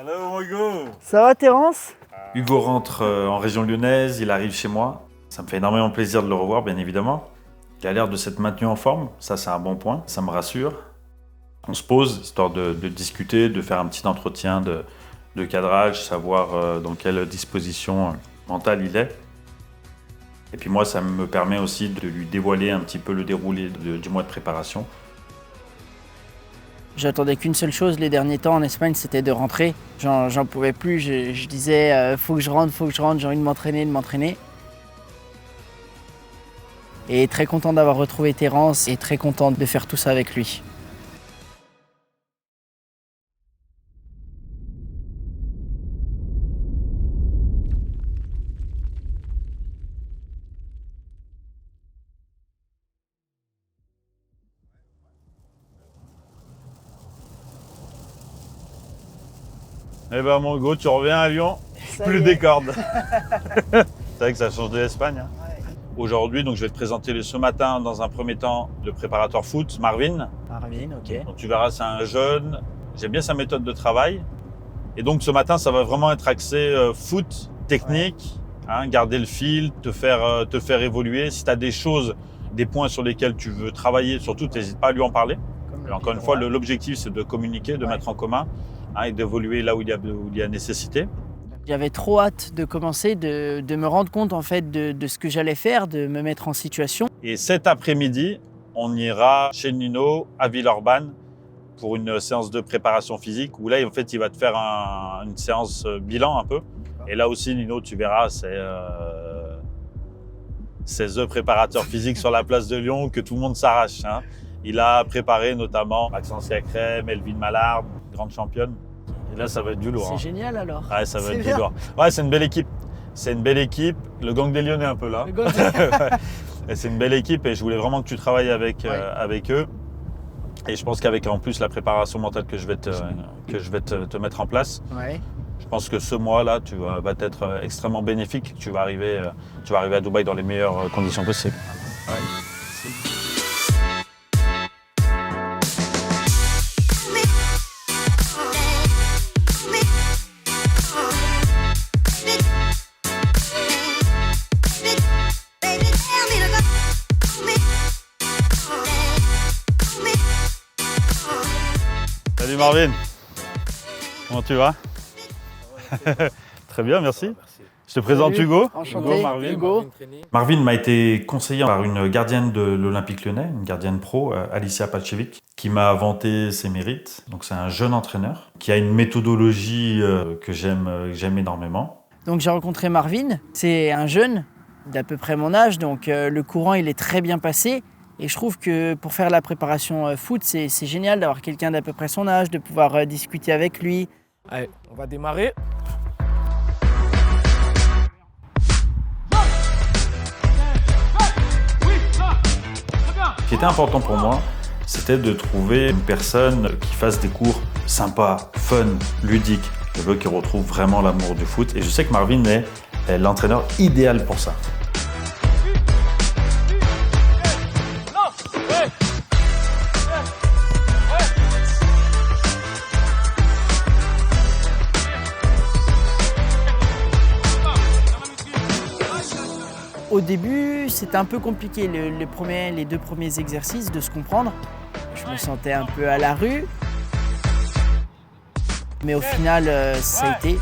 Hello Hugo. Ça va Terence? Hugo rentre en région lyonnaise, il arrive chez moi. Ça me fait énormément plaisir de le revoir, bien évidemment. Il a l'air de s'être maintenu en forme, ça c'est un bon point, ça me rassure. On se pose, histoire de discuter, de faire un petit entretien de cadrage, savoir dans quelle disposition mentale il est. Et puis moi, ça me permet aussi de lui dévoiler un petit peu le déroulé du mois de préparation. J'attendais qu'une seule chose les derniers temps en Espagne, c'était de rentrer. J'en pouvais plus, je disais faut que je rentre, j'ai envie de m'entraîner. Et très content d'avoir retrouvé Terence et très content de faire tout ça avec lui. Eh ben mon Hugo, tu reviens à Lyon, plus des cordes. C'est vrai que ça change de l'Espagne. Hein. Aujourd'hui, donc je vais te présenter ce matin, dans un premier temps, le préparateur foot, Marvin. Marvin, ok. Donc tu verras, c'est un jeune. J'aime bien sa méthode de travail. Et donc ce matin, ça va vraiment être axé foot, technique, hein, garder le fil, te faire évoluer. Si tu as des choses, des points sur lesquels tu veux travailler, surtout, n'hésite pas à lui en parler. Et encore une fois, l'objectif, c'est de communiquer, de mettre en commun, hein, et d'évoluer là où il y a nécessité. J'avais trop hâte de commencer, de me rendre compte en fait de ce que j'allais faire, de me mettre en situation. Et cet après-midi, on ira chez Nino à Villeurbanne pour une séance de préparation physique où là, en fait, il va te faire une séance bilan un peu. Et là aussi, Nino, tu verras, c'est the préparateur physique sur la place de Lyon que tout le monde s'arrache. Hein. Il a préparé notamment Maxence Cacré, Melvin Mallard, grande championne. Et là, ça va être du lourd. C'est hein. génial alors. Ouais, ça va être du lourd. Ouais, c'est une belle équipe. C'est une belle équipe. Le gang des Lyonnais un peu là. Et c'est une belle équipe et je voulais vraiment que tu travailles avec eux. Et je pense qu'avec en plus la préparation mentale que je vais te mettre en place, je pense que ce mois-là, va être extrêmement bénéfique. Tu vas arriver à Dubaï dans les meilleures conditions possibles. Ouais. Salut Marvin, comment tu vas? Très bien, merci. Je te présente Hugo. Enchanté, Hugo. Marvin m'a été conseillé par une gardienne de l'Olympique Lyonnais, une gardienne pro, Alicia Palchevic, qui m'a vanté ses mérites. Donc c'est un jeune entraîneur qui a une méthodologie que j'aime énormément. Donc j'ai rencontré Marvin, c'est un jeune d'à peu près mon âge, donc le courant il est très bien passé. Et je trouve que pour faire la préparation foot, c'est génial d'avoir quelqu'un d'à peu près son âge, de pouvoir discuter avec lui. Allez, on va démarrer. Ce qui était important pour moi, c'était de trouver une personne qui fasse des cours sympas, fun, ludiques. Je veux qu'il retrouve vraiment l'amour du foot. Et je sais que Marvin est l'entraîneur idéal pour ça. Au début, c'était un peu compliqué, les deux premiers exercices, de se comprendre. Je me sentais un peu à la rue. Mais au final, ça a été.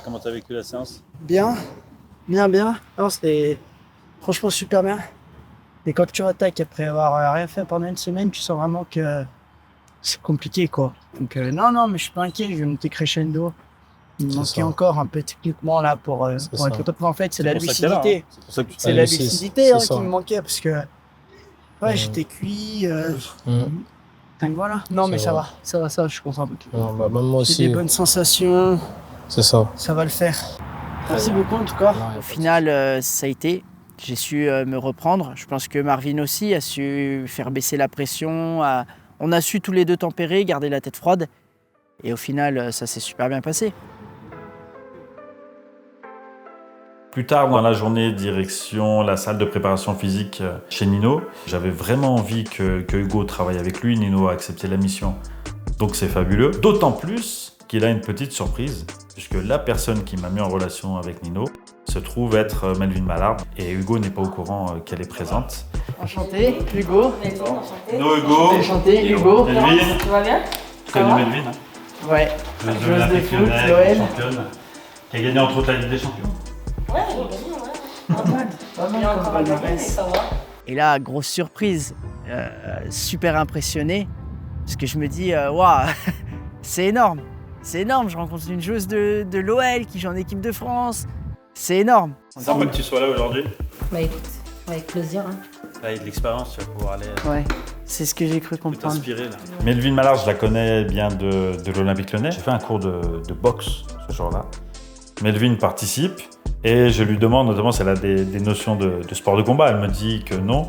Comment t'as vécu la séance? Bien. Non, c'était franchement super bien. Et quand tu attaques après avoir rien fait pendant une semaine, tu sens vraiment que c'est compliqué, quoi. Donc non, mais je suis pas inquiet, je vais monter crescendo. Il me manquait encore un peu techniquement là pour être au top. En fait, c'est la lucidité. C'est la lucidité qui me manquait parce que j'étais cuit. Donc voilà. Non, mais ça va, je suis content. Non, bah, même moi J'ai aussi, des bonnes sensations, c'est ça. ça va le faire. Merci beaucoup en tout cas. Au final, ça a été. J'ai su me reprendre. Je pense que Marvin aussi a su faire baisser la pression. On a su tous les deux tempérer, garder la tête froide. Et au final, ça s'est super bien passé. Plus tard dans la journée, direction la salle de préparation physique chez Nino. J'avais vraiment envie que Hugo travaille avec lui. Nino a accepté la mission. Donc c'est fabuleux. D'autant plus qu'il a une petite surprise, puisque la personne qui m'a mis en relation avec Nino se trouve être Melvin Mallard. Et Hugo n'est pas au courant qu'elle est présente. Enchanté, Hugo. No Hugo. Enchanté, Hugo. Melvin. Tu vas bien? Tu connais Melvin, Ouais. joueuse Joueuse de olympique foot, lyonnaise, Noël. championne, qui a gagné entre autres la Ligue des Champions. Ouais, j'ai gagné, ouais. Il y a encore un gagné, mais ça va. Et là, grosse surprise, super impressionné, parce que je me dis, waouh, c'est énorme, je rencontre une joueuse de l'OL qui joue en équipe de France, c'est énorme. C'est sympa que tu sois là aujourd'hui. Bah écoute, avec plaisir. Hein. Avec l'expérience, tu vas pouvoir aller Ouais, c'est ce que j'ai cru comprendre. t'inspirer là. Melvin Mallard, je la connais bien de l'Olympique Lyonnais. J'ai fait un cours de boxe ce jour-là. Melvin participe et je lui demande notamment si elle a des notions de sport de combat. Elle me dit que non.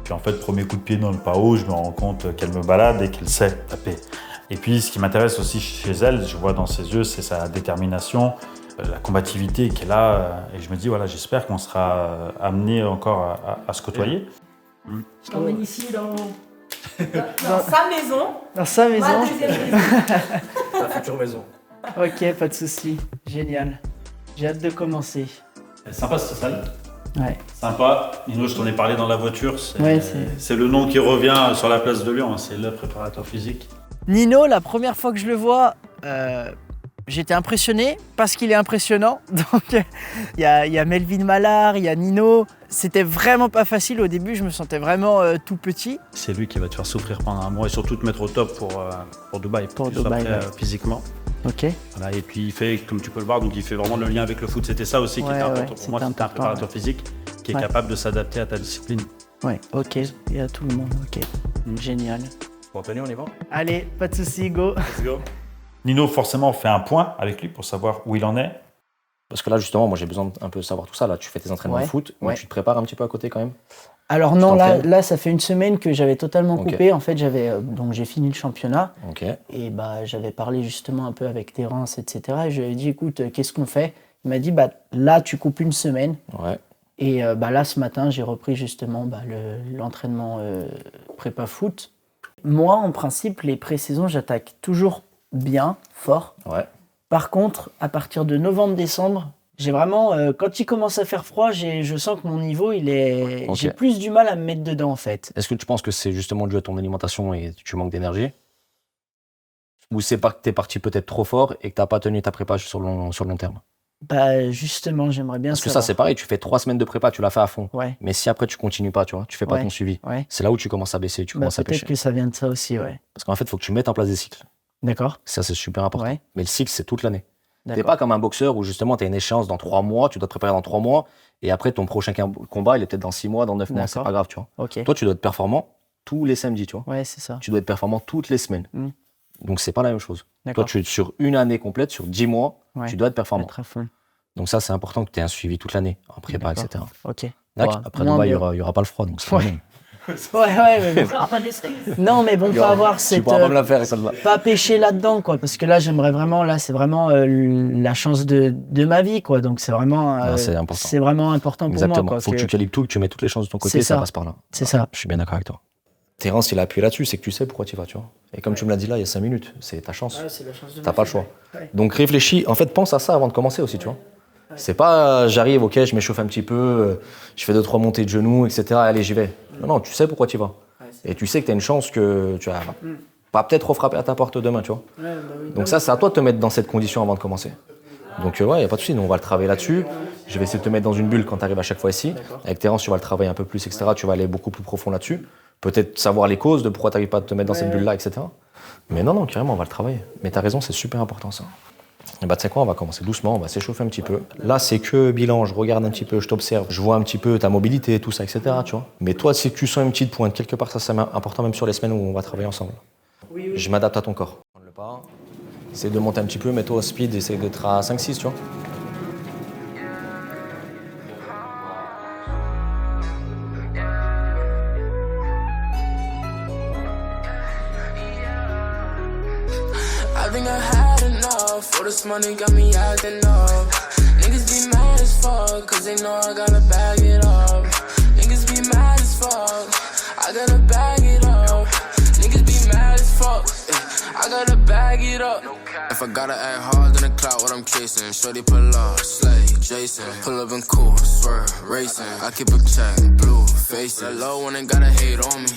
Puis en fait, premier coup de pied dans le pas haut, je me rends compte qu'elle me balade et qu'elle sait taper. Et puis ce qui m'intéresse aussi chez elle, je vois dans ses yeux, c'est sa détermination, la combativité qu'elle a. Et je me dis, voilà, j'espère qu'on sera amené encore à se côtoyer. Je t'emmène ici dans sa maison. Dans sa Ma maison. deuxième maison. La future maison. Ok, pas de souci, génial. J'ai hâte de commencer. C'est sympa cette salle. Ouais. Sympa. Nino, je t'en ai parlé dans la voiture. Ouais, c'est le nom qui revient sur la place de Lyon. Hein. C'est le préparateur physique. Nino, la première fois que je le vois, j'étais impressionné parce qu'il est impressionnant. Donc il y a Melvin Mallard, il y a Nino. C'était vraiment pas facile au début, je me sentais vraiment tout petit. C'est lui qui va te faire souffrir pendant un mois et surtout te mettre au top pour Dubaï, Pour que tu sois Dubaï, prêt, ouais. physiquement. Ok. Voilà, et puis il fait, comme tu peux le voir, donc il fait vraiment le lien avec le foot. C'était ça aussi qui Ouais, était ouais, important pour c'était moi, c'était un important, préparateur physique qui est Ouais. capable de s'adapter à ta discipline. Ouais, ok. Il y a tout le monde, ok. Génial. Bon, Anthony, on y va? Allez, pas de souci, go. Let's go. Nino, forcément, fait un point avec lui pour savoir où il en est. Parce que là, justement, moi, j'ai besoin un peu savoir tout ça. Là, tu fais tes entraînements Ouais, de foot, mais ouais. tu te prépares un petit peu à côté quand même. Alors Tu non, t'entraînes là, ça fait une semaine que j'avais totalement Ok. coupé. En fait, donc j'ai fini le championnat Ok. et bah j'avais parlé justement un peu avec Terence, etc. Et je lui ai dit, écoute, qu'est-ce qu'on fait? Il m'a dit, bah là, tu coupes une semaine. Ouais. Et bah là, ce matin, j'ai repris justement l'entraînement prépa foot. Moi, en principe, les pré-saisons, j'attaque toujours bien, fort. Ouais. Par contre, à partir de novembre-décembre, j'ai vraiment, quand il commence à faire froid, je sens que mon niveau, Ok. j'ai plus du mal à me mettre dedans en fait. Est-ce que tu penses que c'est justement dû à ton alimentation et tu manques d'énergie? Ou c'est pas que t'es parti peut-être trop fort et que t'as pas tenu ta prépa sur le long terme? Bah justement, j'aimerais bien Parce que ça, savoir. c'est pareil, tu fais 3 semaines de prépa, tu l'as fait à fond. Ouais, Mais si après tu continues pas, tu vois, tu fais pas Ouais. ton suivi, ouais. c'est là où tu commences à baisser, tu Bah, commences à peut-être pêcher. que ça vient de ça aussi, ouais. Parce qu'en fait, il faut que tu mettes en place des cycles. D'accord. Ça, c'est super important. Ouais. Mais le cycle, c'est toute l'année. T'es D'accord. pas comme un boxeur où justement tu as une échéance dans 3 mois, tu dois te préparer dans 3 mois, et après ton prochain combat, il est peut-être dans 6 mois, dans 9 mois, c'est D'accord. pas grave, tu vois. Ok. Toi, tu dois être performant tous les samedis, tu vois. Ouais, c'est ça. Tu dois être performant toutes les semaines. Mm. Donc, c'est pas la même chose. Toi, D'accord. sur une année complète, sur 10 mois, Ouais. tu dois être performant. Être à fond. Donc, ça, c'est important que tu aies un suivi toute l'année, en prépa, D'accord. etc. Ok. Là, Ouais, après moins Dubaï, il bien. y aura pas le froid, donc c'est Ouais. pas bon. Ouais, mais bon. Non, mais bon, pas avoir Tu cette. pourras pas me la faire, ça va. Pas pêcher là-dedans, quoi. Parce que là, j'aimerais vraiment. Là, c'est vraiment la chance de ma vie, quoi. Donc, c'est vraiment. Ah, c'est important. C'est vraiment important pour Exactement. moi, quoi. Faut que tu calibres tout, que tu mets toutes les chances de ton côté, C'est ça ça. passe par là. C'est ça. Je suis bien d'accord avec toi. Terence, il a appuyé là-dessus, c'est que tu sais pourquoi tu vas, tu vois. Et comme tu me l'as dit là, il y a 5 minutes, c'est ta chance. c'est la chance de T'as pas le choix. Ouais. Donc réfléchis, en fait, pense à ça avant de commencer aussi, tu vois. C'est pas j'arrive, ok, je m'échauffe un petit peu, je fais 2-3 montées de genoux, etc. Allez, j'y vais. Non, non, tu sais pourquoi tu y vas. Et tu sais que tu as une chance que tu vas pas peut-être refrapper à ta porte demain, tu vois. Donc ça, c'est à toi de te mettre dans cette condition avant de commencer. Donc ouais, il n'y a pas de souci, nous on va le travailler là-dessus. Je vais essayer de te mettre dans une bulle quand tu arrives à chaque fois ici. Avec Terence, tu vas le travailler un peu plus, etc. Tu vas aller beaucoup plus profond là-dessus. Peut-être savoir les causes de pourquoi tu n'arrives pas à te mettre dans cette bulle-là, etc. Mais non, non, carrément, on va le travailler. Mais tu as raison, c'est super important ça. Et bah tu sais quoi, on va commencer doucement, on va s'échauffer un petit peu. Là, c'est que bilan, je regarde un petit peu, je t'observe, je vois un petit peu ta mobilité, tout ça, etc. Tu vois. Mais toi, si tu sens une petite pointe quelque part, ça c'est important même sur les semaines où on va travailler ensemble. je m'adapte à ton corps. Prendre le pas, essaye de monter un petit peu, mets-toi au speed, essaye d'être à 5-6, tu vois. I think I had enough. All this money got me acting up. Niggas be mad as fuck, cause they know I gotta bag it up. Niggas be mad as fuck, I gotta bag it up. Niggas be mad as fuck, I gotta bag it up. If I gotta act hard, then the clout what I'm chasing. Shorty pull up, slay, Jason. Pull up and cool, swerve, racing. I keep a check, blue, face it. Low when they gotta hate on me.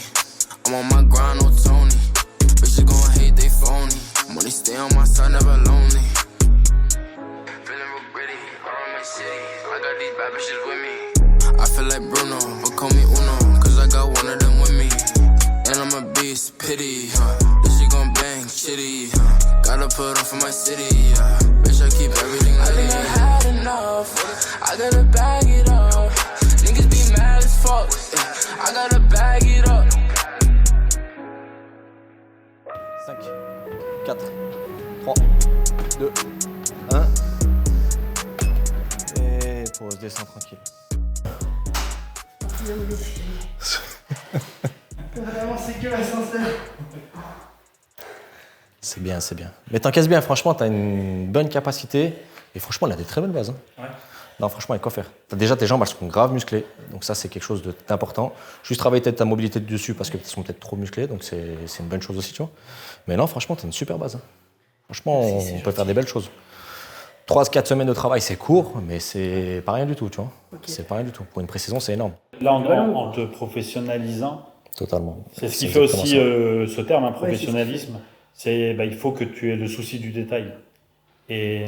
I'm on my grind, no Tony. Bitches gon' hate, they phony. Money stay on my side, never lonely. Feeling real gritty, around my city. I got these bad bitches with me. I feel like Bruno, but call me Uno, cause I got one of them with me. And I'm a beast, pity, this shit gon' bang, chitty, gotta put on for my city, bitch, I keep everything I think I had enough, I gotta bag it up. Niggas be mad as fuck, I gotta bag it up. 5, 4, 3, 2, 1. Et pause, descends tranquille. Vraiment, c'est que l'ascenseur. C'est bien, c'est bien. Mais t'encaisses bien, franchement, t'as une bonne capacité. Et franchement, il a des très belles bases. Hein. Ouais. Non, franchement, il y a quoi faire. Déjà, tes jambes, elles sont grave musclées. Donc ça, c'est quelque chose d'important. Juste travailler peut-être ta mobilité dessus parce qu'elles sont peut-être trop musclées. Donc c'est une bonne chose aussi, tu vois. Mais non, franchement, t'as une super base. Hein. Franchement, on peut faire des belles choses. 3-4 semaines de travail, c'est court, mais c'est pas rien du tout, tu vois. Okay. C'est pas rien du tout. Pour une pré-saison, c'est énorme. Là, en te professionnalisant, totalement. C'est ce qui fait aussi ce terme, un professionnalisme. C'est il faut que tu aies le souci du détail. Et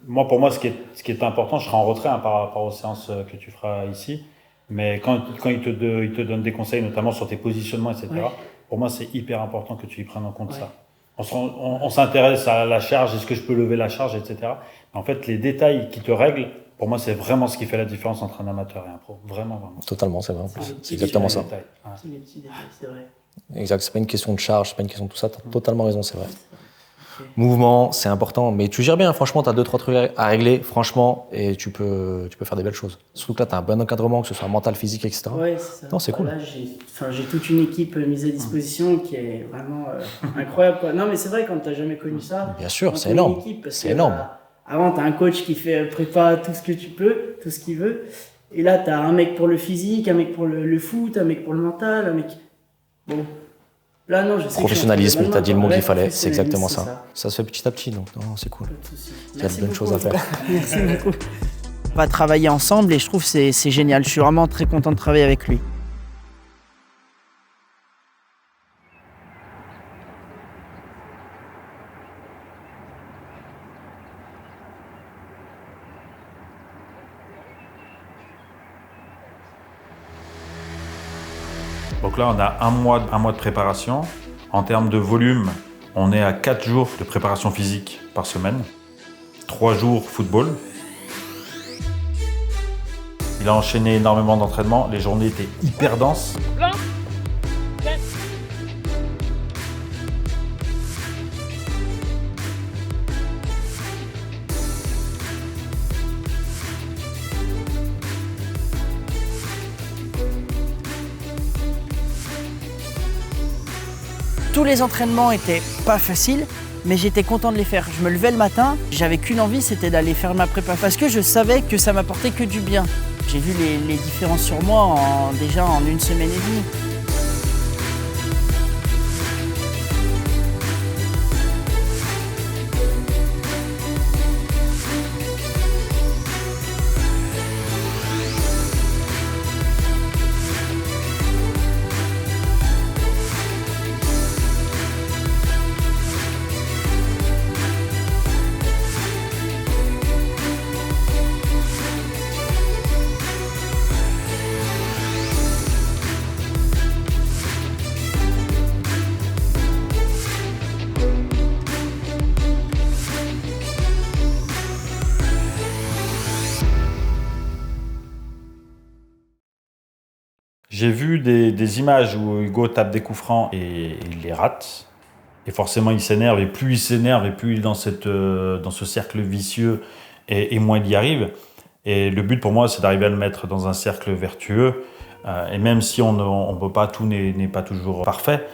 moi, pour moi, ce qui est important, je serai en retrait par rapport aux séances que tu feras ici, mais quand il te donne des conseils, notamment sur tes positionnements, etc., pour moi, c'est hyper important que tu y prennes en compte ça. On s'intéresse à la charge, est-ce que je peux lever la charge, etc. En fait, les détails qui te règlent, pour moi, c'est vraiment ce qui fait la différence entre un amateur et un pro. Vraiment, vraiment. Totalement, c'est vrai. C'est exactement ça. C'est les petits détails, c'est vrai. Exact, c'est pas une question de charge, c'est pas une question de tout ça, t'as totalement raison, c'est vrai. Okay. Mouvement, c'est important, mais tu gères bien, franchement, t'as 2-3 trucs à régler, franchement, et tu peux faire des belles choses. Surtout que là, t'as un bon encadrement, que ce soit mental, physique, etc. Ouais, c'est ça. Non, c'est cool. Là, j'ai toute une équipe mise à disposition qui est vraiment incroyable, quoi. Non, mais c'est vrai, quand t'as jamais connu ça. Bien sûr, c'est énorme. C'est énorme. Avant, t'as un coach qui fait prépa tout ce que tu peux, tout ce qu'il veut. Et là, t'as un mec pour le physique, un mec pour le foot, un mec pour le mental, un mec. Bon. Là, non, je sais. Professionnalisme, t'as dit le mot qu'il fallait, c'est exactement ça. Ça se fait petit à petit, donc non, c'est cool. Il y a de bonnes choses à faire. Merci beaucoup. On va travailler ensemble et je trouve que c'est génial. Je suis vraiment très content de travailler avec lui. Donc là, on a un mois de préparation. En termes de volume, on est à 4 jours de préparation physique par semaine. 3 jours football. Il a enchaîné énormément d'entraînements. Les journées étaient hyper denses. Tous les entraînements étaient pas faciles, mais j'étais content de les faire. Je me levais le matin, j'avais qu'une envie, c'était d'aller faire ma prépa parce que je savais que ça m'apportait que du bien. J'ai vu les différences sur moi déjà en 1 semaine et demie. J'ai vu des images où Hugo tape des coups francs et il les rate. Et forcément, il s'énerve, et plus il s'énerve, et plus il est dans ce cercle vicieux, et moins il y arrive. Et le but pour moi, c'est d'arriver à le mettre dans un cercle vertueux. Et même si on ne peut pas, tout n'est pas toujours parfait,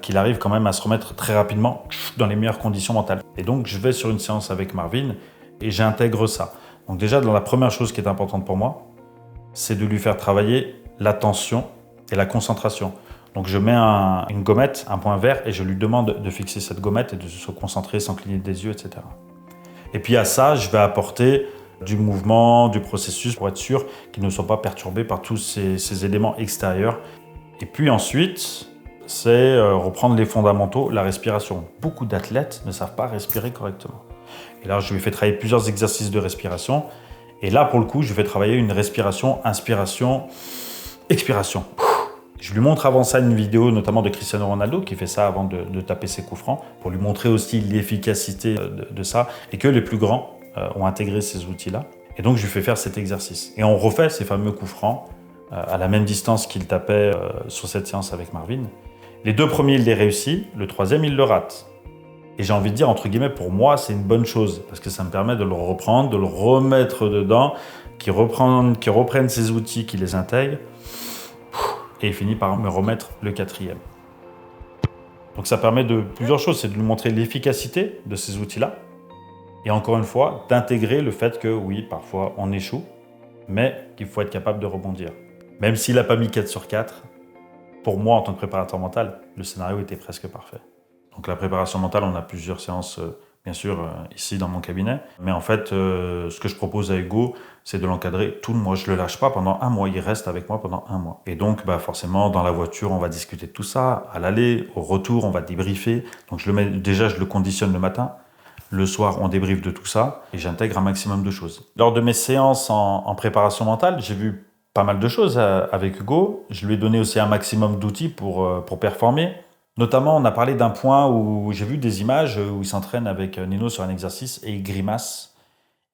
qu'il arrive quand même à se remettre très rapidement dans les meilleures conditions mentales. Et donc, je vais sur une séance avec Marvin, et j'intègre ça. Donc déjà, la première chose qui est importante pour moi, c'est de lui faire travailler l'attention et la concentration. Donc je mets une gommette, un point vert, et je lui demande de fixer cette gommette et de se concentrer sans cligner des yeux, etc. Et puis à ça, je vais apporter du mouvement, du processus pour être sûr qu'il ne soit pas perturbé par tous ces éléments extérieurs. Et puis ensuite, c'est reprendre les fondamentaux, la respiration. Beaucoup d'athlètes ne savent pas respirer correctement. Et là, je lui fais travailler plusieurs exercices de respiration. Et là, pour le coup, je vais travailler une respiration, inspiration, expiration. Je lui montre avant ça une vidéo, notamment de Cristiano Ronaldo, qui fait ça avant de taper ses coups francs, pour lui montrer aussi l'efficacité de ça, et que les plus grands ont intégré ces outils-là. Et donc, je lui fais faire cet exercice. Et on refait ces fameux coups francs à la même distance qu'il tapait sur cette séance avec Marvin. Les 2 premiers, il les réussit. Le 3e, il le rate. Et j'ai envie de dire, entre guillemets, pour moi, c'est une bonne chose, parce que ça me permet de le reprendre, de le remettre dedans, qu'il reprenne ses outils, qu'il les intègre, et il finit par me remettre le 4e. Donc ça permet de plusieurs choses, c'est de lui montrer l'efficacité de ces outils-là, et encore une fois, d'intégrer le fait que oui, parfois on échoue, mais qu'il faut être capable de rebondir. Même s'il n'a pas mis 4 sur 4, pour moi, en tant que préparateur mental, le scénario était presque parfait. Donc la préparation mentale, on a plusieurs séances, bien sûr, ici dans mon cabinet. Mais en fait, ce que je propose à Hugo, c'est de l'encadrer tout le mois. Je ne le lâche pas pendant 1 mois, il reste avec moi pendant 1 mois. Et donc, forcément, dans la voiture, on va discuter de tout ça. À l'aller, au retour, on va débriefer. Donc je le conditionne le matin. Le soir, on débriefe de tout ça. Et j'intègre un maximum de choses. Lors de mes séances en préparation mentale, j'ai vu pas mal de choses avec Hugo. Je lui ai donné aussi un maximum d'outils pour performer. Notamment, on a parlé d'un point où j'ai vu des images où il s'entraîne avec Nino sur un exercice et il grimace.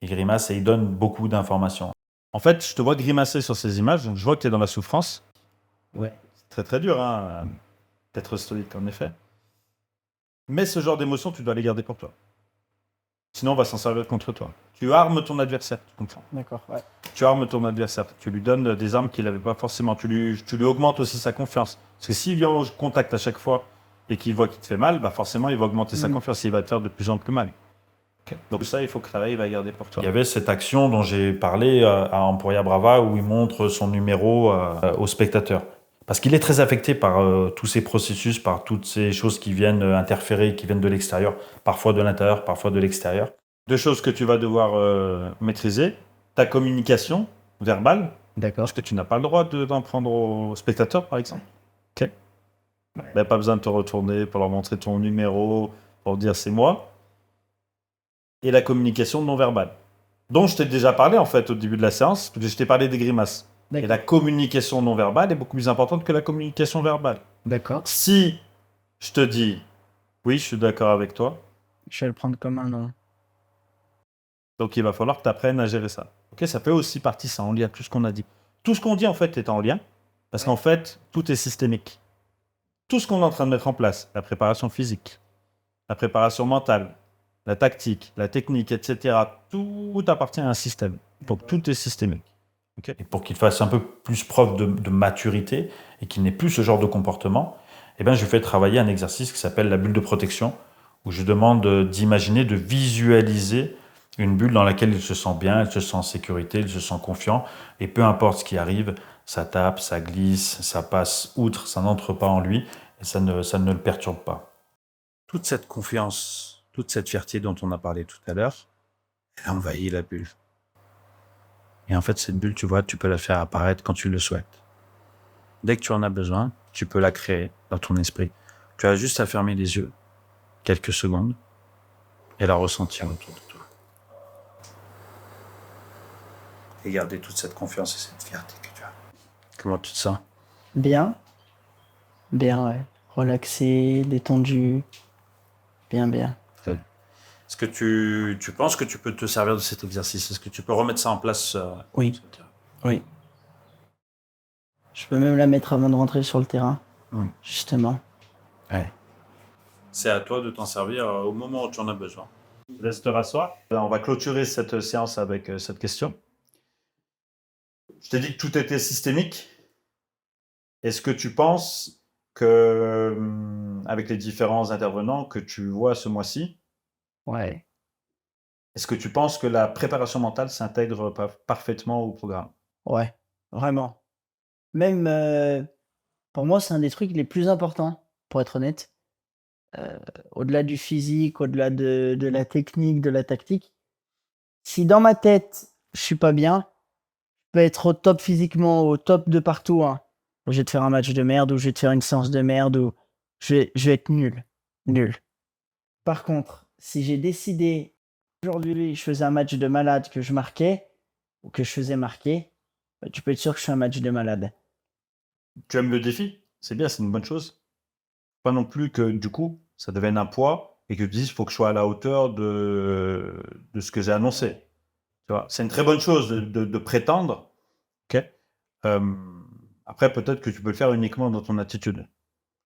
Il grimace et il donne beaucoup d'informations. En fait, je te vois grimacer sur ces images, donc je vois que tu es dans la souffrance. Ouais. C'est très très dur, d'être stoïque en effet. Mais ce genre d'émotions, tu dois les garder pour toi. Sinon, on va s'en servir contre toi. Tu armes ton adversaire, tu comprends ? D'accord, ouais. Tu armes ton adversaire. Tu lui donnes des armes qu'il n'avait pas forcément. Tu lui augmentes aussi sa confiance. Parce que s'il vient au contact à chaque fois et qu'il voit qu'il te fait mal, forcément, il va augmenter sa confiance. Il va te faire de plus en plus mal. Okay. Donc ça, il faut que tu va garder pour toi. Il y avait cette action dont j'ai parlé à Emporia Brava où il montre son numéro au spectateur. Parce qu'il est très affecté par tous ces processus, par toutes ces choses qui viennent interférer, qui viennent de l'extérieur, parfois de l'intérieur, parfois de l'extérieur. 2 choses que tu vas devoir maîtriser. Ta communication verbale. D'accord. Parce que tu n'as pas le droit d'en prendre au spectateur, par exemple. Ok. Ouais. Pas besoin de te retourner pour leur montrer ton numéro, pour dire c'est moi. Et la communication non verbale, dont je t'ai déjà parlé en fait au début de la séance, parce que je t'ai parlé des grimaces. D'accord. Et la communication non verbale est beaucoup plus importante que la communication verbale. D'accord. Si je te dis oui, je suis d'accord avec toi, je vais le prendre comme un non. Donc il va falloir que tu apprennes à gérer ça. Ok, ça fait aussi partie, ça en lien avec tout ce qu'on a dit. Tout ce qu'on dit en fait est en lien, parce qu'en fait, tout est systémique. Tout ce qu'on est en train de mettre en place, la préparation physique, la préparation mentale, la tactique, la technique, etc., tout appartient à un système. Donc tout est systémique. Okay. Et pour qu'il fasse un peu plus preuve de maturité et qu'il n'ait plus ce genre de comportement, je lui fais travailler un exercice qui s'appelle la bulle de protection, où je demande d'imaginer, de visualiser une bulle dans laquelle il se sent bien, il se sent en sécurité, il se sent confiant, et peu importe ce qui arrive, ça tape, ça glisse, ça passe outre, ça n'entre pas en lui, et ça ne le perturbe pas. Toute cette confiance, toute cette fierté dont on a parlé tout à l'heure, elle envahit la bulle. Et en fait, cette bulle, tu vois, tu peux la faire apparaître quand tu le souhaites. Dès que tu en as besoin, tu peux la créer dans ton esprit. Tu as juste à fermer les yeux quelques secondes et la ressentir autour de toi. Et garder toute cette confiance et cette fierté que tu as. Comment tu te sens ? Bien. Bien, ouais. Relaxé, détendu. Bien. Est-ce que tu penses que tu peux te servir de cet exercice ? Est-ce que tu peux remettre ça en place ? Oui. Je peux même la mettre avant de rentrer sur le terrain. Justement. Ouais. C'est à toi de t'en servir au moment où tu en as besoin. Je te laisse te rasseoir. On va clôturer cette séance avec cette question. Je t'ai dit que tout était systémique. Est-ce que tu penses que, avec les différents intervenants que tu vois ce mois-ci, Ouais. est-ce que tu penses que la préparation mentale s'intègre parfaitement au programme? Ouais, vraiment. Même, pour moi, c'est un des trucs les plus importants, pour être honnête. Au-delà du physique, au-delà de la technique, de la tactique. Si dans ma tête, je suis pas bien, je peux être au top physiquement, au top de partout, hein. Je vais te faire un match de merde, ou je vais te faire une séance de merde, ou je vais être nul. Nul. Par contre, si j'ai décidé, aujourd'hui, je faisais un match de malade que je marquais, ou que je faisais marquer, bah, tu peux être sûr que je fais un match de malade. Tu aimes le défi? C'est bien, c'est une bonne chose. Pas non plus que, du coup, ça devienne un poids et que tu dises, il faut que je sois à la hauteur de ce que j'ai annoncé. Tu vois, c'est une très bonne chose de prétendre. Ok. Après, peut-être que tu peux le faire uniquement dans ton attitude.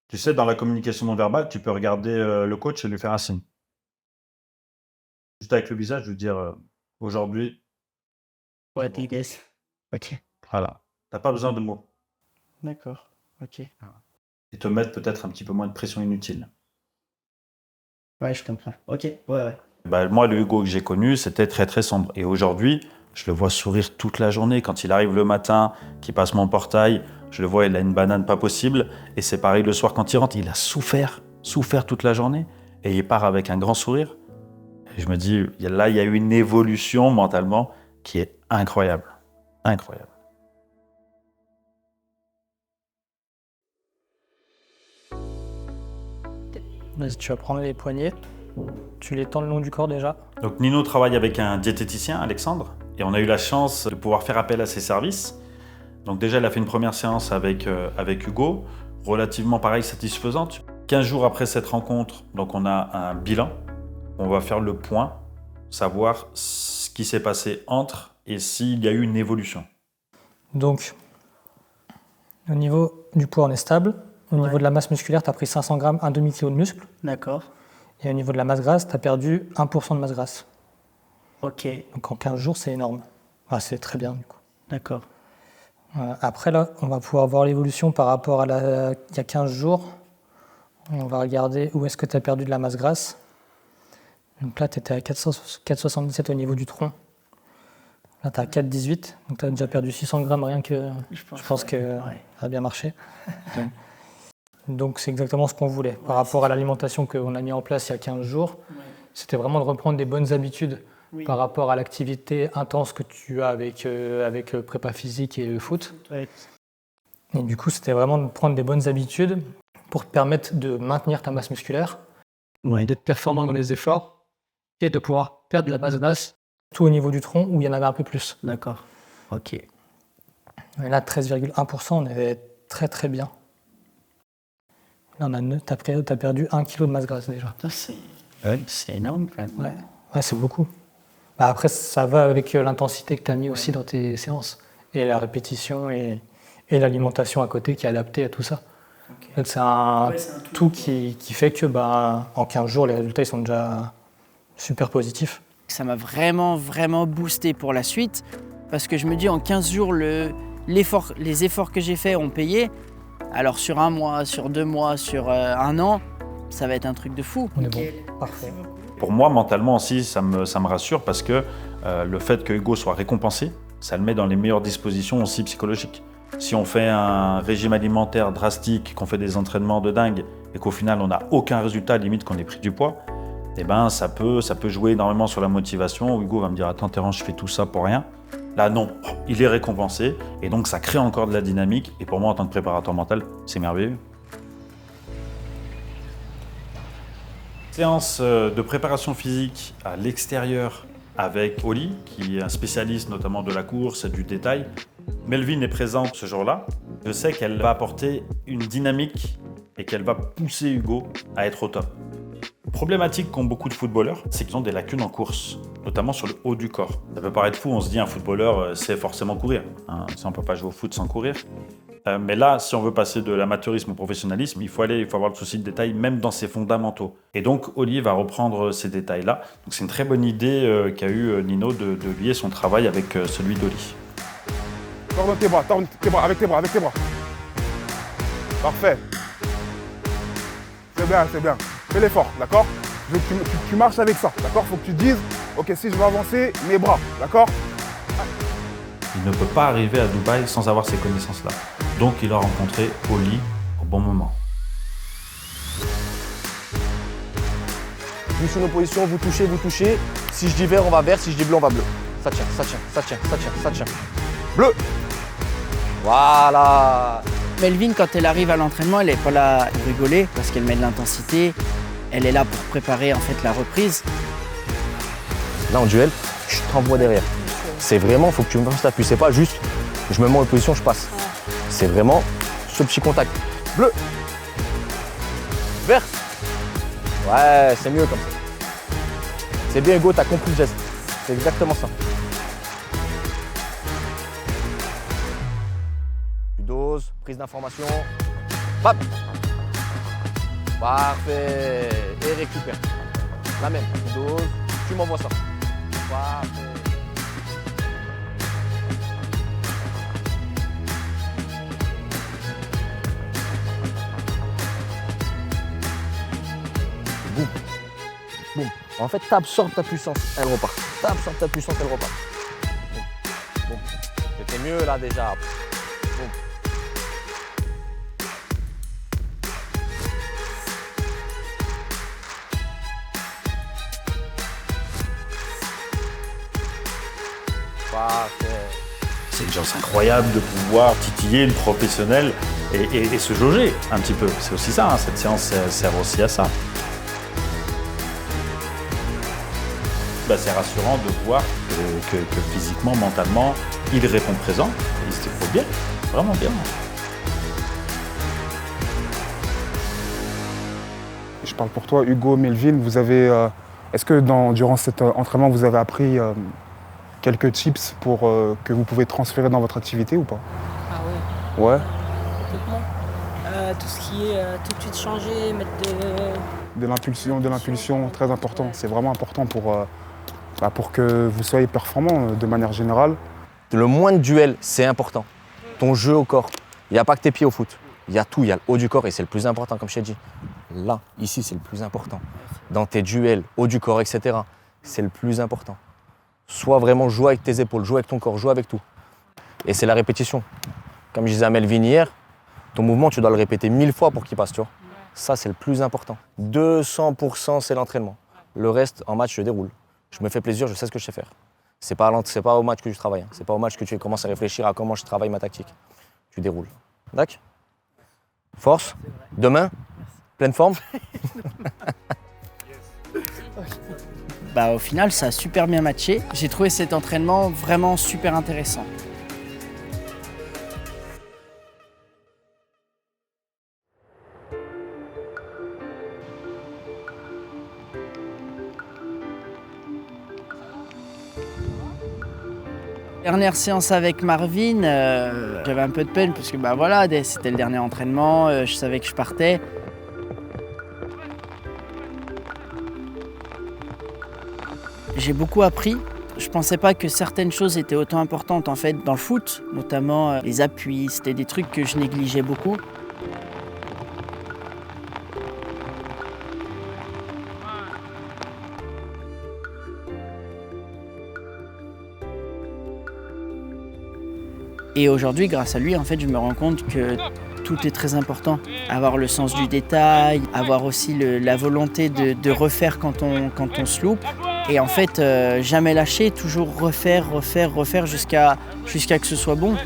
Tu sais, dans la communication non verbale, tu peux regarder le coach et lui faire un signe. Juste avec le visage, lui dire aujourd'hui, Ouais, t'es guess. Ok. voilà. T'as pas besoin de mots. D'accord. Ok. Et te mettre peut-être un petit peu moins de pression inutile. Ouais, je comprends. Ok. Ouais. Bah, moi, le Hugo que j'ai connu, c'était très très sombre. Et aujourd'hui, je le vois sourire toute la journée. Quand il arrive le matin, qu'il passe mon portail, je le vois, il a une banane pas possible. Et c'est pareil le soir quand il rentre. Il a souffert toute la journée. Et il part avec un grand sourire. Et je me dis, là, il y a eu une évolution mentalement qui est incroyable. Incroyable. Vas-y, tu vas prendre les poignets, tu les tends le long du corps déjà. Donc Nino travaille avec un diététicien, Alexandre, et on a eu la chance de pouvoir faire appel à ses services. Donc déjà, il a fait une première séance avec Hugo, relativement pareil, satisfaisante. 15 jours après cette rencontre, donc on a un bilan. On va faire le point, savoir ce qui s'est passé entre et s'il y a eu une évolution. Donc, au niveau du poids, on est stable. Au niveau de la masse musculaire, tu as pris 500 grammes, un demi-kilo de muscle. D'accord. Et au niveau de la masse grasse, tu as perdu 1% de masse grasse. Ok. Donc en 15 jours, c'est énorme. Ah, c'est très bien du coup. D'accord. Après là, on va pouvoir voir l'évolution par rapport à il y a 15 jours. On va regarder où est-ce que tu as perdu de la masse grasse. Donc là, tu étais à 4,77 au niveau du tronc. Là, tu es à 4,18. Donc tu as déjà perdu 600 grammes rien que... Je pense que ça a bien marché. Donc c'est exactement ce qu'on voulait. Par rapport à l'alimentation qu'on a mis en place il y a 15 jours, c'était vraiment de reprendre des bonnes habitudes par rapport à l'activité intense que tu as avec prépa physique et le foot. Ouais. Et du coup, c'était vraiment de prendre des bonnes habitudes pour te permettre de maintenir ta masse musculaire. Ouais, d'être performant dans les efforts et de pouvoir perdre de la masse grasse. Tout au niveau du tronc où il y en avait un peu plus. D'accord. Ok. Et là, 13,1%, on est très très bien. Là, t'as perdu 1 kg de masse grasse déjà. C'est énorme quand même. Ouais, c'est beaucoup. Bah, après, ça va avec l'intensité que tu as mis aussi dans tes séances. Et la répétition et l'alimentation à côté qui est adaptée à tout ça. Okay. En fait, c'est un tout qui fait que en 15 jours, les résultats ils sont déjà super positifs. Ça m'a vraiment boosté pour la suite. Parce que je me dis, en 15 jours, les efforts que j'ai faits ont payé. Alors sur un mois, sur 2 mois, sur un an, ça va être un truc de fou. On est bon, parfait. Pour moi, mentalement aussi, ça me rassure parce que le fait que Hugo soit récompensé, ça le met dans les meilleures dispositions aussi psychologiques. Si on fait un régime alimentaire drastique, qu'on fait des entraînements de dingue et qu'au final on n'a aucun résultat, limite qu'on ait pris du poids, eh ben ça peut jouer énormément sur la motivation. Hugo va me dire « Attends Terence, je fais tout ça pour rien ». Là non, il est récompensé et donc ça crée encore de la dynamique et pour moi en tant que préparateur mental, c'est merveilleux. Séance de préparation physique à l'extérieur avec Oli, qui est un spécialiste notamment de la course et du détail. Melvin est présente ce jour-là. Je sais qu'elle va apporter une dynamique et qu'elle va pousser Hugo à être au top. Problématique qu'ont beaucoup de footballeurs, c'est qu'ils ont des lacunes en course, notamment sur le haut du corps. Ça peut paraître fou, on se dit un footballeur sait forcément courir. Hein, on ne peut pas jouer au foot sans courir. Mais là, si on veut passer de l'amateurisme au professionnalisme, il faut avoir le souci de détail, même dans ses fondamentaux. Et donc, Oli va reprendre ces détails-là. Donc, c'est une très bonne idée qu'a eu Nino de lier son travail avec celui d'Oli. Tourne tes bras, avec tes bras. Parfait. C'est bien. Fais l'effort, d'accord? Tu marches avec ça, d'accord? Faut que tu dises, ok, si je veux avancer, mes bras, d'accord? Il ne peut pas arriver à Dubaï sans avoir ces connaissances-là. Donc il a rencontré Oli au bon moment. Vu sur nos positions, vous touchez. Si je dis vert, on va vert. Si je dis bleu, on va bleu. Ça tient. Bleu. Voilà. Melvin, quand elle arrive à l'entraînement, elle n'est pas là pour rigoler parce qu'elle met de l'intensité. Elle est là pour préparer en fait la reprise. Là en duel, je t'envoie derrière. C'est vraiment, faut que tu me fasses l'appui. C'est pas juste, je me mets en position, je passe. C'est vraiment ce petit contact. Bleu. Vert. Ouais, c'est mieux comme ça. C'est bien Hugo, t'as compris le geste. C'est exactement ça. Tu doses, prise d'information. Bam. Parfait. Et récupère. La même. Tu doses, tu m'envoies ça. Parfait. Boum. Boum. En fait, t'absorbes ta puissance, elle repart. T'absorbes ta puissance, elle repart. Boum. Boum. C'était mieux là déjà. Boum. Parfait. C'est une chance incroyable de pouvoir titiller une professionnelle et se jauger un petit peu. C'est aussi ça, hein, cette séance sert aussi à ça. C'est rassurant de voir que physiquement, mentalement, il répond présent. Il se débrouille bien, vraiment bien. Je parle pour toi, Hugo, Melvin, vous avez... Est-ce que durant cet entraînement, vous avez appris quelques tips pour que vous pouvez transférer dans votre activité ou pas? Ah oui. Ouais. Complètement. Tout ce qui est tout de suite changer, mettre De l'impulsion, très important. C'est vraiment important pour que vous soyez performant de manière générale. Le moins de duels, c'est important. Ton jeu au corps. Il n'y a pas que tes pieds au foot. Il y a tout, il y a le haut du corps et c'est le plus important, comme je t'ai dit. Là, ici, c'est le plus important. Dans tes duels, haut du corps, etc., c'est le plus important. Soit vraiment jouer avec tes épaules, jouer avec ton corps, jouer avec tout. Et c'est la répétition. Comme je disais à Melvin hier, ton mouvement, tu dois le répéter 1000 fois pour qu'il passe, tu vois. Ça, c'est le plus important. 200%, c'est l'entraînement. Le reste, en match, je déroule. Je me fais plaisir, je sais ce que je sais faire. C'est pas au match que tu travailles. Hein. C'est pas au match que tu commences à réfléchir à comment je travaille ma tactique. Tu déroules. D'accord? Force. Demain. Pleine forme. Au final, ça a super bien matché. J'ai trouvé cet entraînement vraiment super intéressant. Dernière séance avec Marvin, j'avais un peu de peine parce que c'était le dernier entraînement, je savais que je partais. J'ai beaucoup appris. Je pensais pas que certaines choses étaient autant importantes en fait dans le foot, notamment les appuis, c'était des trucs que je négligeais beaucoup. Et aujourd'hui, grâce à lui, en fait, je me rends compte que tout est très important. Avoir le sens du détail, avoir aussi la volonté de refaire quand on se loupe. Et en fait, jamais lâcher, toujours refaire jusqu'à que ce soit bon.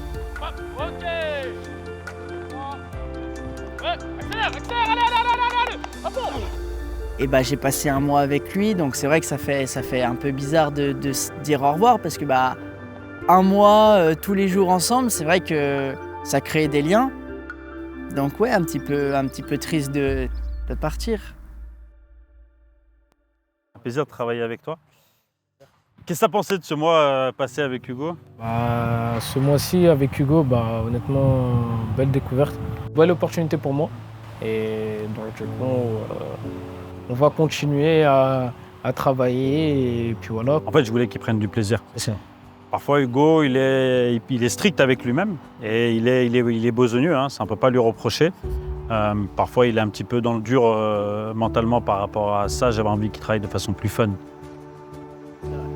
Et j'ai passé un mois avec lui, donc c'est vrai que ça fait un peu bizarre de se dire au revoir parce que un mois tous les jours ensemble, c'est vrai que ça crée des liens. Donc ouais, un petit peu triste de partir. Un plaisir de travailler avec toi. Qu'est-ce que tu as pensé de ce mois passé avec Hugo? Ce mois-ci, avec Hugo, honnêtement, belle découverte. Belle opportunité pour moi. Et donc, on va continuer à travailler. Et puis voilà. En fait, je voulais qu'il prenne du plaisir. C'est ça. Parfois, Hugo, il est strict avec lui-même et il est besogneux, hein, ça on ne peut pas lui reprocher. Parfois, il est un petit peu dans le dur mentalement par rapport à ça. J'avais envie qu'il travaille de façon plus fun.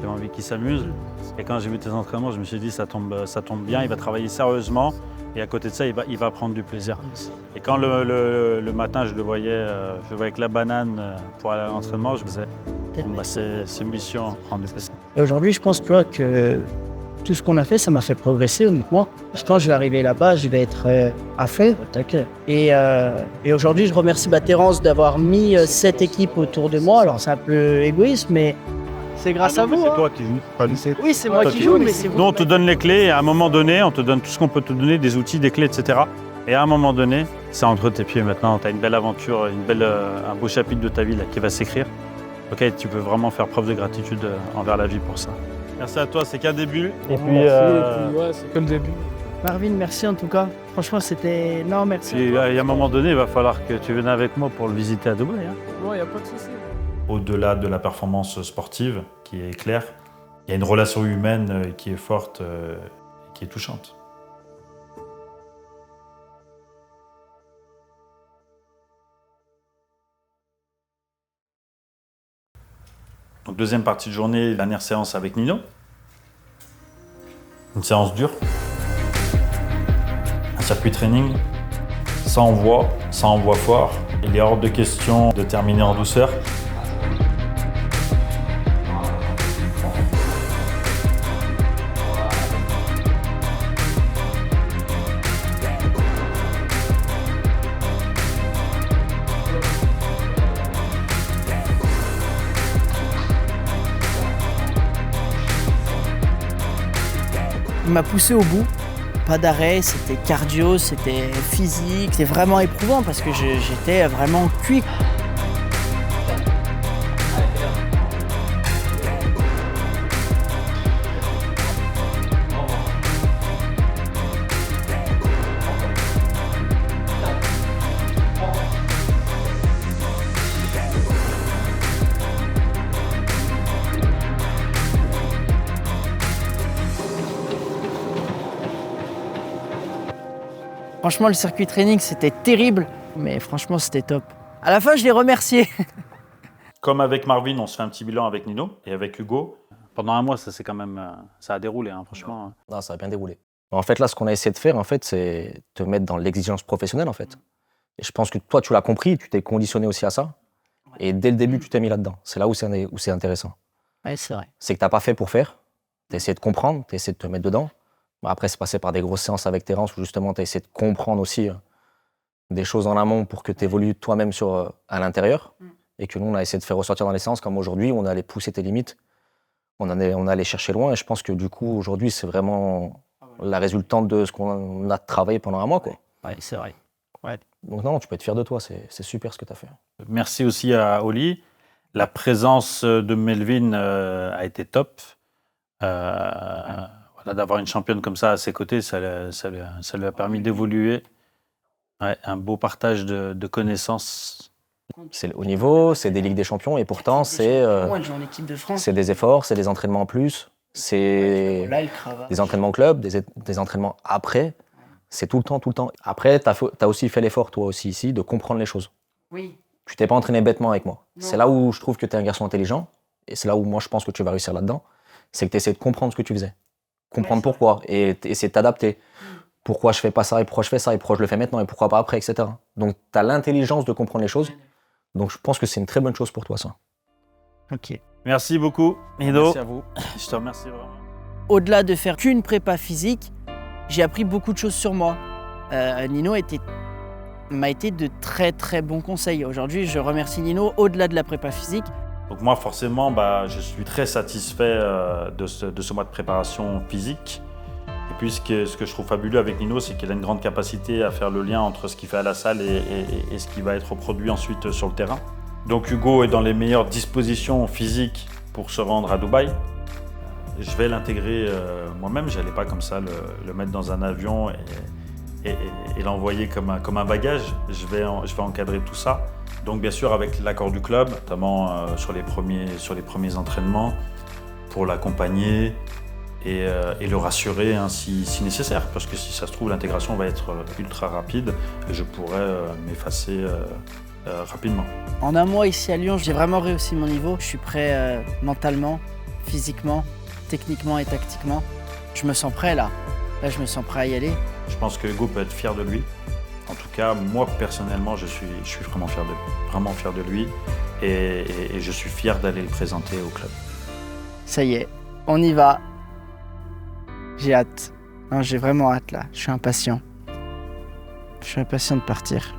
J'avais envie qu'il s'amuse. Et quand j'ai vu tes entraînements, je me suis dit, ça tombe bien, il va travailler sérieusement. Et à côté de ça, il va prendre du plaisir. Et quand le matin, je le voyais avec la banane pour aller à l'entraînement, je me disais, c'est mission, prendre du plaisir. Et aujourd'hui, je pense que tout ce qu'on a fait, ça m'a fait progresser, honnêtement. Je pense que je vais arriver là-bas, je vais être à fond. Et aujourd'hui, je remercie Terence d'avoir mis cette équipe autour de moi. Alors, c'est un peu égoïste, mais c'est grâce à vous. C'est toi qui joues. Oui, c'est moi qui joue, mais c'est vous. Nous, on te donne les clés et à un moment donné, on te donne tout ce qu'on peut te donner, des outils, des clés, etc. Et à un moment donné, c'est entre tes pieds maintenant. Tu as une belle aventure, un beau chapitre de ta vie là, qui va s'écrire. Ok, tu peux vraiment faire preuve de gratitude envers la vie pour ça. Merci à toi, c'est qu'un début. Et puis, c'est que le début. Marvin, merci en tout cas. Franchement, c'était... Non, merci. Il y a un moment donné, il va falloir que tu viennes avec moi pour le visiter à Dubaï. Hein. Ouais, il n'y a pas de souci. Au-delà de la performance sportive, qui est claire, il y a une relation humaine qui est forte et qui est touchante. Donc, deuxième partie de journée, dernière séance avec Nino. Une séance dure. Un circuit training. Ça envoie fort. Il est hors de question de terminer en douceur. Il m'a poussé au bout, pas d'arrêt, c'était cardio, c'était physique, c'était vraiment éprouvant parce que j'étais vraiment cuit. Franchement, le circuit training, c'était terrible, mais franchement, c'était top. À la fin, je l'ai remercié. Comme avec Marvin, on se fait un petit bilan avec Nino et avec Hugo. Pendant un mois, ça a déroulé, hein, franchement. Non, ça a bien déroulé. En fait, là, ce qu'on a essayé de faire, en fait, c'est te mettre dans l'exigence professionnelle, en fait. Et je pense que toi, tu l'as compris, tu t'es conditionné aussi à ça. Et dès le début, tu t'es mis là-dedans. C'est là où c'est intéressant. Ouais, c'est vrai. C'est que tu n'as pas fait pour faire. Tu as essayé de comprendre, tu as essayé de te mettre dedans. Après, c'est passé par des grosses séances avec Terence où justement, tu as essayé de comprendre aussi des choses en amont pour que tu évolues toi-même à l'intérieur. Et que nous, on a essayé de faire ressortir dans les séances, comme aujourd'hui, on allait pousser tes limites. On allait chercher loin. Et je pense que du coup, aujourd'hui, c'est vraiment la résultante de ce qu'on a travaillé pendant un mois, quoi. Ouais, c'est vrai. Ouais. Donc non, tu peux être fier de toi. C'est super ce que tu as fait. Merci aussi à Oli. La présence de Melvin a été top. D'avoir une championne comme ça à ses côtés, ça lui a permis d'évoluer. Ouais, un beau partage de connaissances. C'est le haut niveau, c'est des Ligues des Champions, et pourtant, c'est des efforts, c'est des entraînements en plus, c'est des entraînements au club, des entraînements après. C'est tout le temps. Après, tu as aussi fait l'effort, toi aussi, ici, de comprendre les choses. Oui. Tu t'es pas entraîné bêtement avec moi. Non. C'est là où je trouve que tu es un garçon intelligent, et c'est là où moi, je pense que tu vas réussir là-dedans. C'est que tu essaies de comprendre ce que tu faisais. Comprendre pourquoi et essayer de t'adapter. Pourquoi je fais pas ça et pourquoi je fais ça et pourquoi je le fais maintenant et pourquoi pas après, etc. Donc, tu as l'intelligence de comprendre les choses. Donc, je pense que c'est une très bonne chose pour toi, ça. Ok. Merci beaucoup, Nino. Merci à vous. Je te remercie vraiment. Au-delà de faire qu'une prépa physique, j'ai appris beaucoup de choses sur moi. Nino m'a été de très très bons conseils. Aujourd'hui, je remercie Nino au-delà de la prépa physique. Donc moi, forcément, je suis très satisfait de ce mois de préparation physique. Et puis, ce que je trouve fabuleux avec Nino, c'est qu'il a une grande capacité à faire le lien entre ce qu'il fait à la salle et ce qui va être reproduit ensuite sur le terrain. Donc Hugo est dans les meilleures dispositions physiques pour se rendre à Dubaï. je vais l'intégrer moi-même. Je n'allais pas comme ça le mettre dans un avion et l'envoyer comme un bagage. Je vais encadrer tout ça. Donc bien sûr avec l'accord du club, notamment sur les premiers entraînements, pour l'accompagner et le rassurer hein, si nécessaire. Parce que si ça se trouve, l'intégration va être ultra rapide et je pourrais m'effacer rapidement. En un mois ici à Lyon, j'ai vraiment réussi mon niveau. Je suis prêt mentalement, physiquement, techniquement et tactiquement. Je me sens prêt là. Là, je me sens prêt à y aller. Je pense que Hugo peut être fier de lui. En tout cas, moi personnellement, je suis vraiment fier de lui et je suis fier d'aller le présenter au club. Ça y est, on y va. J'ai hâte. Non, j'ai vraiment hâte là. Je suis impatient. Je suis impatient de partir.